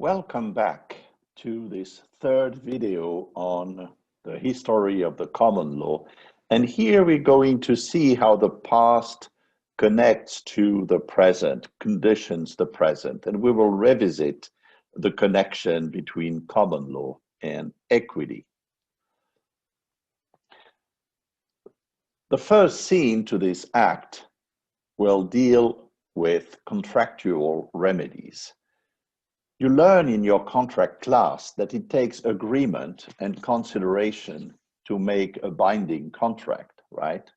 Welcome back to this third video on the history of the common law. And here we're going to see how the past connects to the present, conditions the present, and we will revisit the connection between common law and equity. The first scene to this act will deal with contractual remedies. You learn in your contract class that it takes agreement and consideration to make a binding contract, right?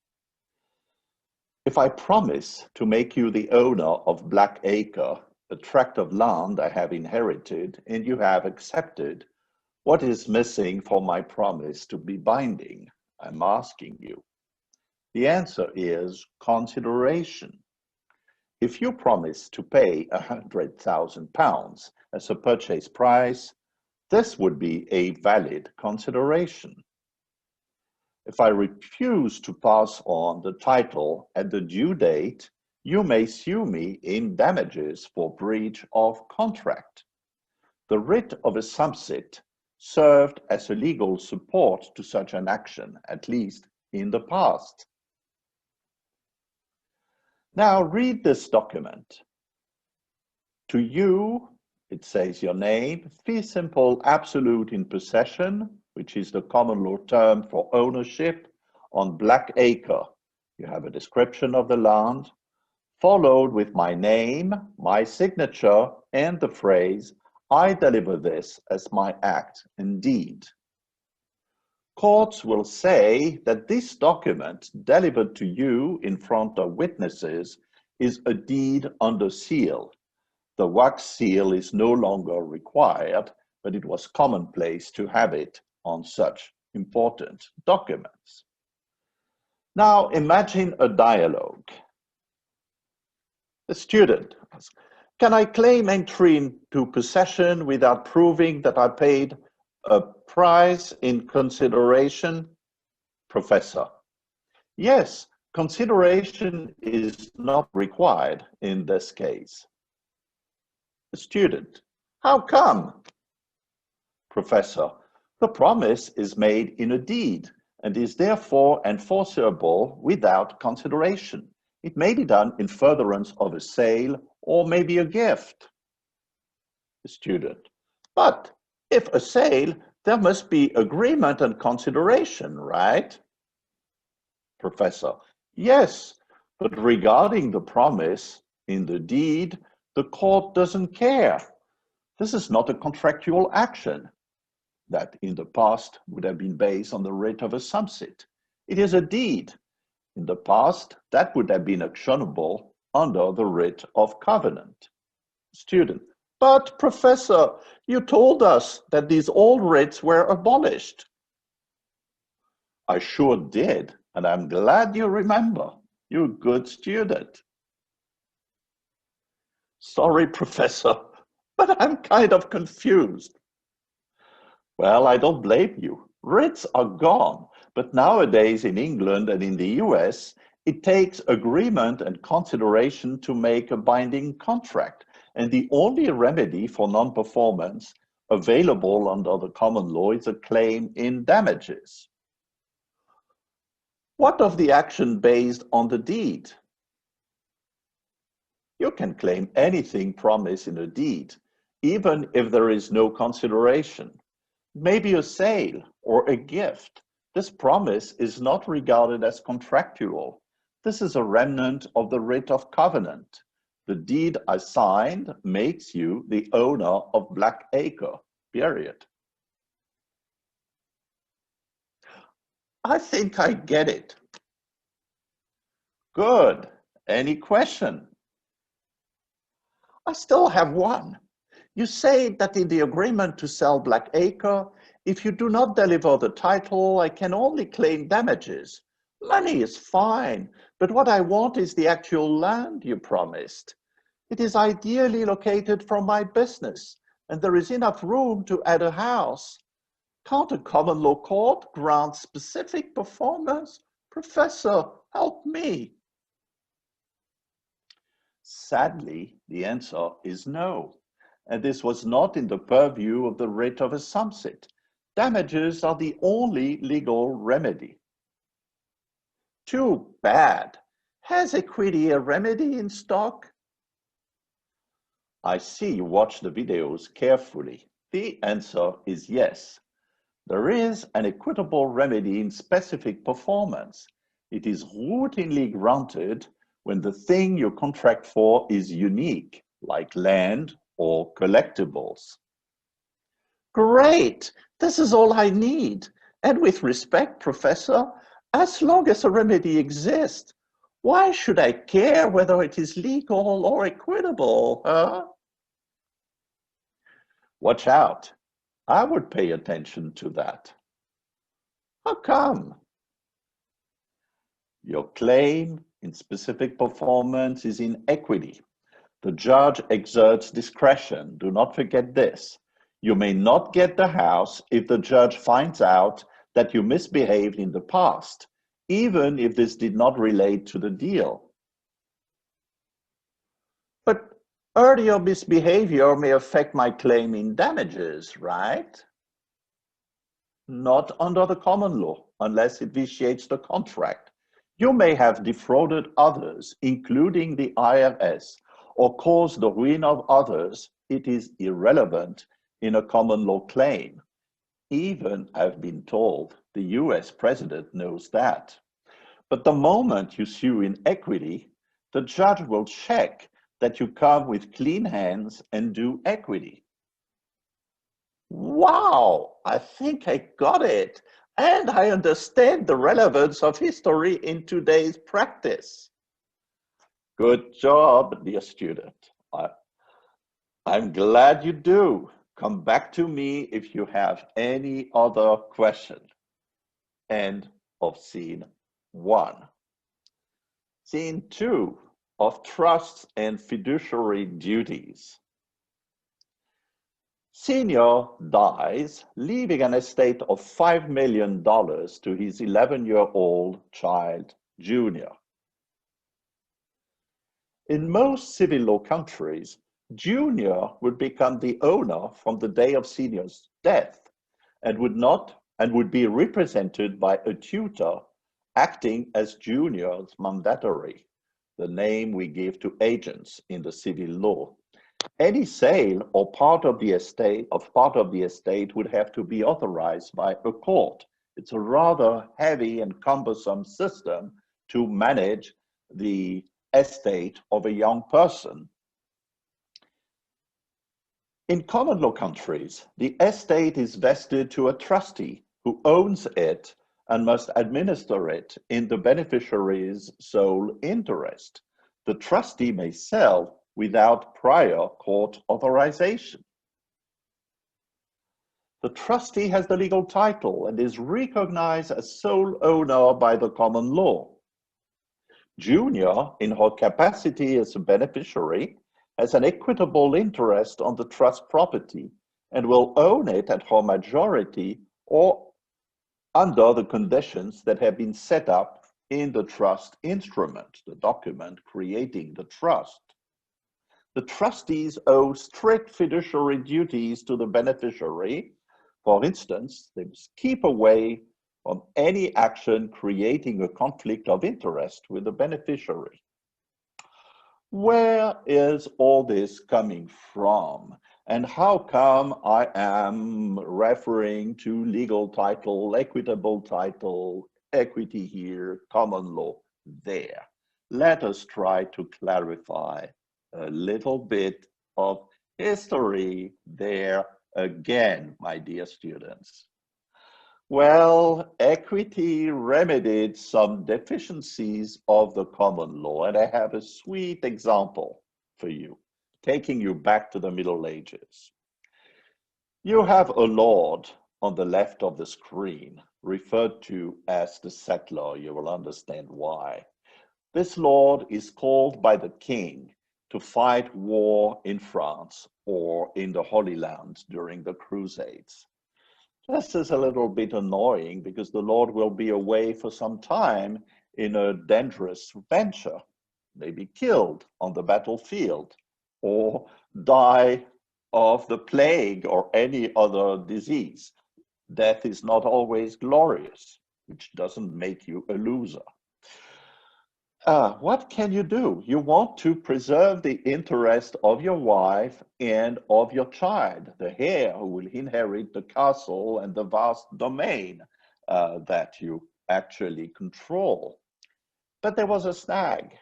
If I promise to make you the owner of Black Acre, a tract of land I have inherited, and you have accepted, what is missing for my promise to be binding? I'm asking you. The answer is consideration. If you promise to pay £100,000 as a purchase price, this would be a valid consideration. If I refuse to pass on the title at the due date, you may sue me in damages for breach of contract. The writ of assumpsit served as a legal support to such an action, at least in the past. Now read this document. To you, it says your name, fee simple absolute in possession, which is the common law term for ownership, on Black Acre. You have a description of the land, followed with my name, my signature, and the phrase, I deliver this as my act and deed. Courts will say that this document delivered to you in front of witnesses is a deed under seal. The wax seal is no longer required, but it was commonplace to have it on such important documents. Now imagine a dialogue. The student asks, can I claim entry into possession without proving that I paid a price in consideration? Professor: yes, consideration is not required in this case. The student: how come? Professor: the promise is made in a deed and is therefore enforceable without consideration. It may be done in furtherance of a sale or maybe a gift. The student: but if a sale, there must be agreement and consideration, right? Professor: yes, but regarding the promise in the deed, the court doesn't care. This is not a contractual action that in the past would have been based on the writ of assumpsit. It is a deed. In the past, that would have been actionable under the writ of covenant. Student: but Professor, you told us that these old writs were abolished. I sure did, and I'm glad you remember. You're a good student. Sorry, Professor, but I'm kind of confused. Well, I don't blame you. Writs are gone, but nowadays in England and in the US, it takes agreement and consideration to make a binding contract. And the only remedy for non-performance available under the common law is a claim in damages. What of the action based on the deed? You can claim anything promised in a deed, even if there is no consideration. Maybe a sale or a gift. This promise is not regarded as contractual. This is a remnant of the writ of covenant. The deed I signed makes you the owner of Black Acre, period. I think I get it. Good. Any question? I still have one. You say that in the agreement to sell Black Acre, if you do not deliver the title, I can only claim damages. Money is fine, but what I want is the actual land you promised. It is ideally located from my business, and there is enough room to add a house. Can't a common law court grant specific performance? Professor, help me. Sadly, the answer is no. and this was not in the purview of the writ of assumpsit. Damages are the only legal remedy. Too bad. Has equity a remedy in stock? I see you watch the videos carefully. The answer is yes. There is an equitable remedy in specific performance. It is routinely granted when the thing you contract for is unique, like land or collectibles. Great! This is all I need. And with respect, Professor, as long as a remedy exists, why should I care whether it is legal or equitable, huh? Watch out. I would pay attention to that. How come? Your claim in specific performance is in equity. The judge exerts discretion. Do not forget this. You may not get the house if the judge finds out that you misbehaved in the past, even if this did not relate to the deal. But earlier misbehavior may affect my claim in damages, right? Not under the common law, unless it vitiates the contract. You may have defrauded others, including the IRS, or caused the ruin of others. It is irrelevant in a common law claim. Even, I've been told, the US president knows that. But the moment you sue in equity, the judge will check that you come with clean hands and do equity. Wow, I think I got it. And I understand the relevance of history in today's practice. Good job, dear student. I'm glad you do. Come back to me if you have any other question. End of scene 1. Scene 2 of trusts and fiduciary duties. Senior dies, leaving an estate of $5 million to his 11-year-old child, Junior. In most civil law countries, Junior would become the owner from the day of Senior's death and would be represented by a tutor acting as Junior's mandatory, the name we give to agents in the civil law. Any sale or part of the estate would have to be authorized by a court. It's a rather heavy and cumbersome system to manage the estate of a young person. In common law countries, the estate is vested to a trustee who owns it and must administer it in the beneficiary's sole interest. The trustee may sell without prior court authorization. The trustee has the legal title and is recognized as sole owner by the common law. Junior, in her capacity as a beneficiary, has an equitable interest on the trust property and will own it at her majority or under the conditions that have been set up in the trust instrument, the document creating the trust. The trustees owe strict fiduciary duties to the beneficiary. For instance, they must keep away from any action creating a conflict of interest with the beneficiary. Where is all this coming from? And how come I am referring to legal title, equitable title, equity here, common law there? Let us try to clarify a little bit of history there again, my dear students. Well, equity remedied some deficiencies of the common law, and I have a sweet example for you, taking you back to the Middle Ages. You have a lord on the left of the screen, referred to as the settler. You will understand why. This lord is called by the king to fight war in France or in the Holy Land during the Crusades. This is a little bit annoying because the Lord will be away for some time in a dangerous venture, maybe killed on the battlefield or die of the plague or any other disease. Death is not always glorious, which doesn't make you a loser. What can you do? You want to preserve the interest of your wife and of your child, the heir who will inherit the castle and the vast domain that you actually control. But there was a snag.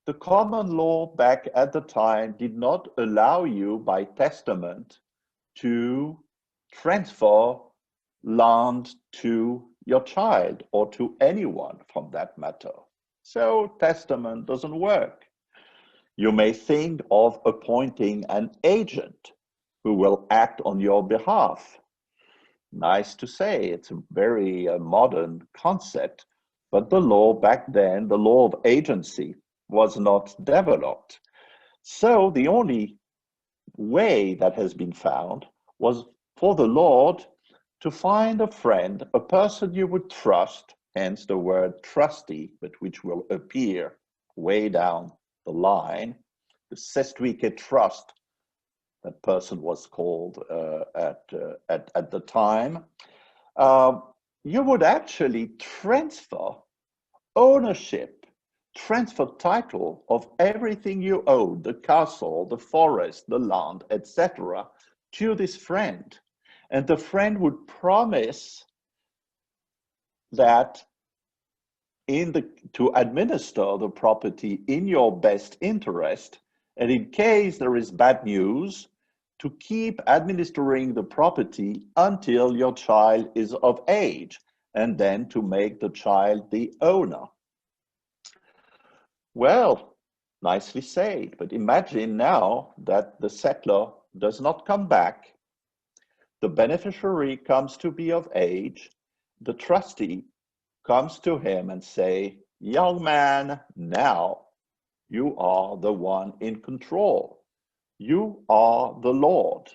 The common law back at the time did not allow you by testament to transfer land to your child or to anyone from that matter. So testament doesn't work. You may think of appointing an agent who will act on your behalf. Nice to say, it's a very modern concept, but the law back then, the law of agency, was not developed. So the only way that has been found was for the Lord to find a friend, a person you would trust, hence the word trusty, but which will appear way down the line. The Sestwike trust, that person was called at the time. You would actually transfer ownership, transfer title of everything you own, the castle, the forest, the land, etc., to this friend. And the friend would promise that to administer the property in your best interest, and in case there is bad news, to keep administering the property until your child is of age, and then to make the child the owner. Well, nicely said, but imagine now that the settler does not come back, the beneficiary comes to be of age, the trustee comes to him and say, young man, now you are the one in control. You are the Lord.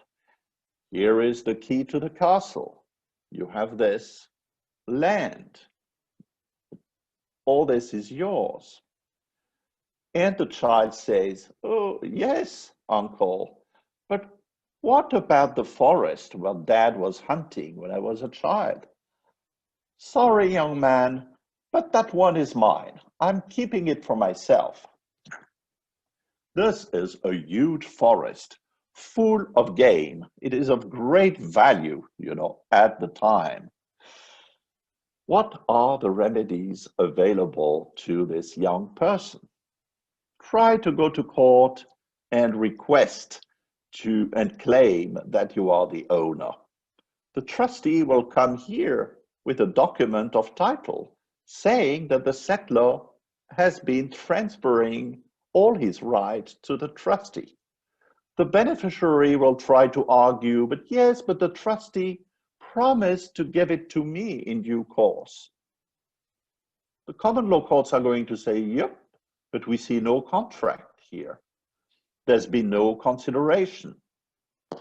Here is the key to the castle. You have this land. All this is yours. And the child says, oh, yes, uncle, but what about the forest where dad was hunting when I was a child? Sorry, young man, but that one is mine. I'm keeping it for myself. This is a huge forest full of game. It is of great value, at the time. What are the remedies available to this young person? Try to go to court and request and claim that you are the owner. The trustee will come here with a document of title saying that the settler has been transferring all his rights to the trustee. The beneficiary will try to argue, but yes, but the trustee promised to give it to me in due course. The common law courts are going to say, yep, but we see no contract here. There's been no consideration.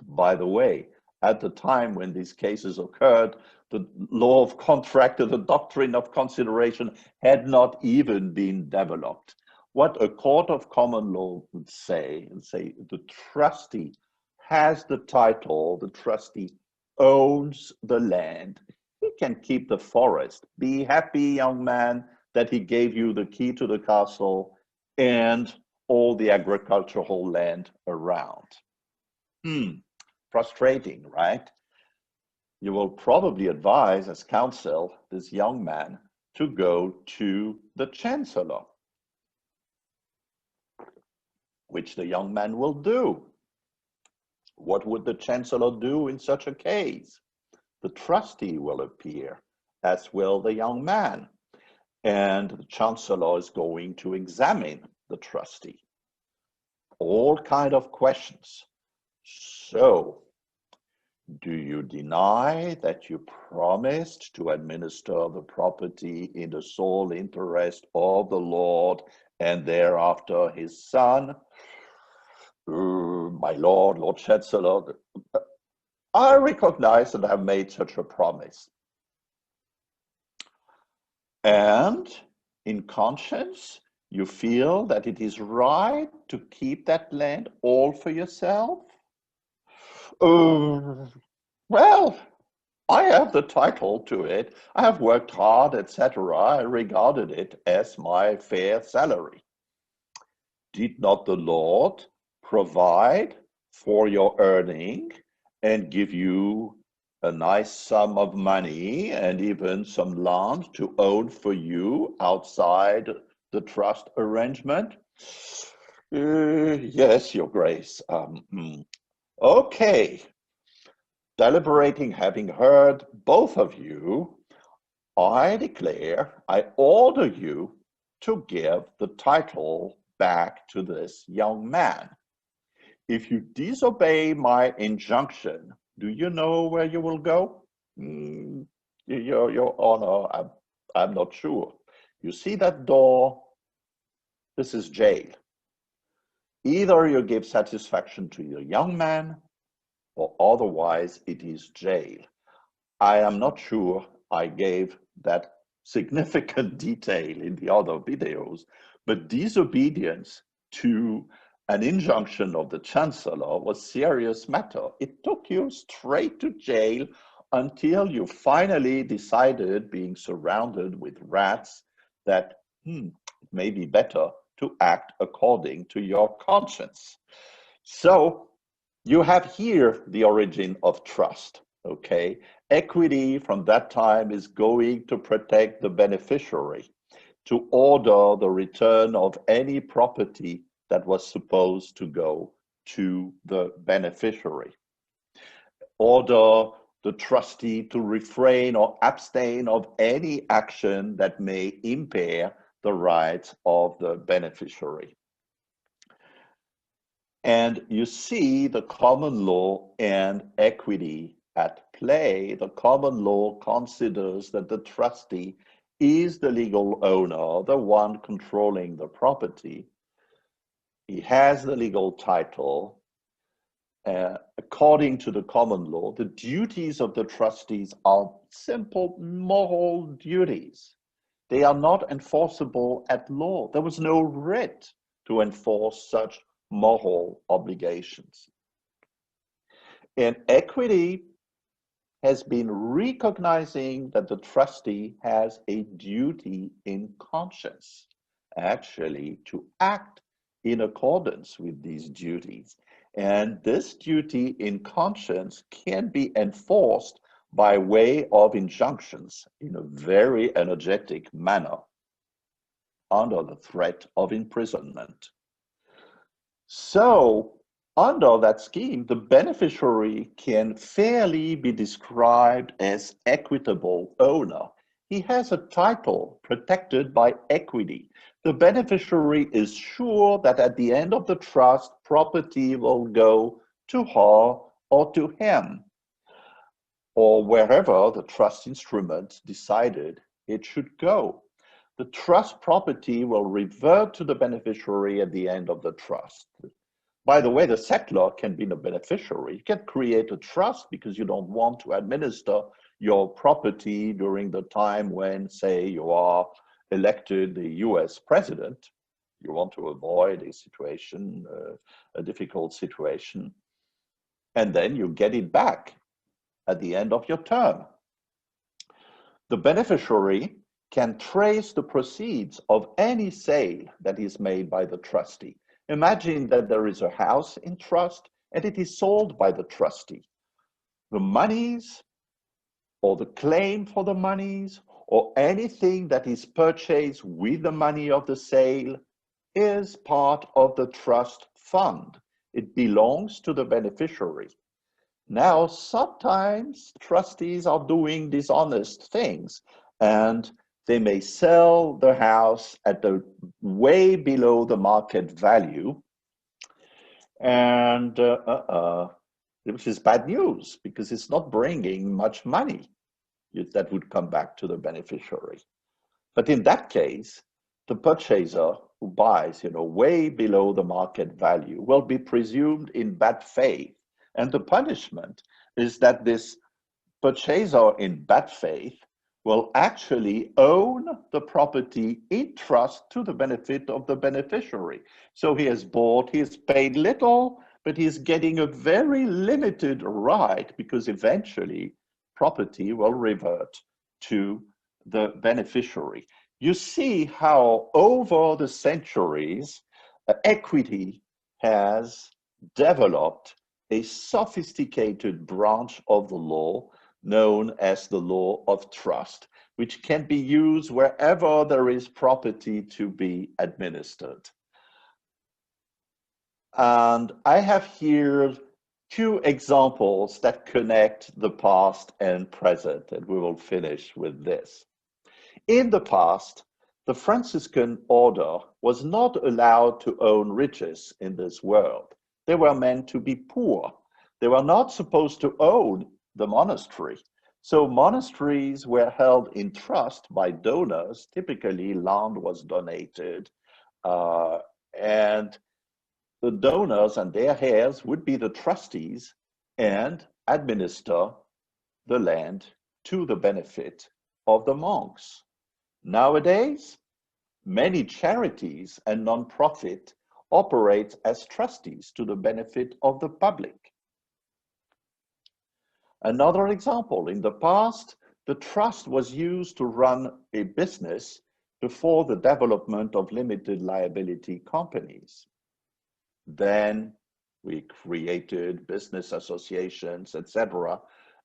By the way, at the time when these cases occurred, the law of contract and the doctrine of consideration had not even been developed. What a court of common law would say, the trustee has the title, the trustee owns the land, he can keep the forest. Be happy, young man, that he gave you the key to the castle and all the agricultural land around. Frustrating, right? You will probably advise as counsel this young man to go to the chancellor, which the young man will do. What would the chancellor do in such a case? The trustee will appear, as will the young man, and the chancellor is going to examine the trustee. All kind of questions. So, do you deny that you promised to administer the property in the sole interest of the Lord and thereafter his son? My Lord, Lord Chancellor, I recognize that I have made such a promise. And in conscience, you feel that it is right to keep that land all for yourself? Well, I have the title to it. I have worked hard, etc. I regarded it as my fair salary. Did not the Lord provide for your earning and give you a nice sum of money and even some land to own for you outside the trust arrangement? Yes, Your Grace. Okay. Deliberating, having heard both of you, I declare, I order you to give the title back to this young man. If you disobey my injunction, do you know where you will go? Your Honor, I'm not sure. You see that door? This is jail. Either you give satisfaction to your young man, or otherwise it is jail. I am not sure I gave that significant detail in the other videos, but disobedience to an injunction of the Chancellor was a serious matter. It took you straight to jail until you finally decided, being surrounded with rats, that it may be better to act according to your conscience. So you have here the origin of trust, okay? Equity from that time is going to protect the beneficiary, to order the return of any property that was supposed to go to the beneficiary. Order the trustee to refrain or abstain of any action that may impair the rights of the beneficiary. And you see the common law and equity at play. The common law considers that the trustee is the legal owner, the one controlling the property. He has the legal title. According to the common law, the duties of the trustees are simple moral duties. They are not enforceable at law. There was no writ to enforce such moral obligations. And equity has been recognizing that the trustee has a duty in conscience, actually, to act in accordance with these duties. And this duty in conscience can be enforced by way of injunctions in a very energetic manner under the threat of imprisonment. So, under that scheme, the beneficiary can fairly be described as equitable owner. He has a title protected by equity. The beneficiary is sure that at the end of the trust, property will go to her or to him, or wherever the trust instrument decided it should go. The trust property will revert to the beneficiary at the end of the trust. By the way, the settlor can be the beneficiary. You can create a trust because you don't want to administer your property during the time when, say, you are elected the US president. You want to avoid a situation, a difficult situation, and then you get it back at the end of your term. The beneficiary can trace the proceeds of any sale that is made by the trustee. Imagine that there is a house in trust and it is sold by the trustee. The monies or the claim for the monies or anything that is purchased with the money of the sale is part of the trust fund. It belongs to the beneficiary. Now, sometimes trustees are doing dishonest things and they may sell the house at the way below the market value, and which is bad news because it's not bringing much money that would come back to the beneficiary. But in that case, the purchaser who buys, way below the market value will be presumed in bad faith. And the punishment is that this purchaser in bad faith will actually own the property in trust to the benefit of the beneficiary. So he has paid little, but he's getting a very limited right because eventually property will revert to the beneficiary. You see how over the centuries, equity has developed a sophisticated branch of the law known as the law of trust, which can be used wherever there is property to be administered. And I have here two examples that connect the past and present, and we will finish with this. In the past, the Franciscan order was not allowed to own riches in this world. They were meant to be poor. They were not supposed to own the monastery. So monasteries were held in trust by donors. Typically, land was donated, and the donors and their heirs would be the trustees and administer the land to the benefit of the monks. Nowadays, many charities and non-profit operate as trustees to the benefit of the public. Another example, in the past, the trust was used to run a business before the development of limited liability companies. Then we created business associations, etc.,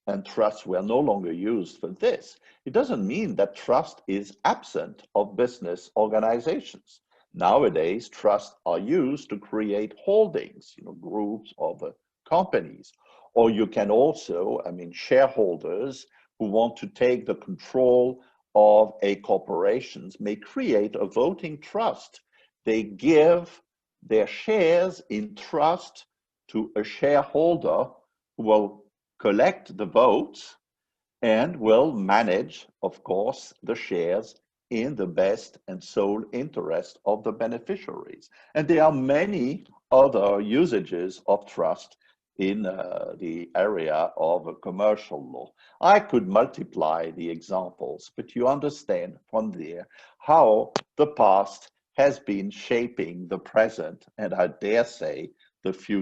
and trusts were no longer used for this. It doesn't mean that trust is absent of business organizations. Nowadays, trusts are used to create holdings, groups of companies. Or you can also, shareholders who want to take the control of a corporation may create a voting trust. They give their shares in trust to a shareholder who will collect the votes and will manage, of course, the shares in the best and sole interest of the beneficiaries. And there are many other usages of trust in the area of commercial law. I could multiply the examples, but you understand from there how the past has been shaping the present, and I dare say the future.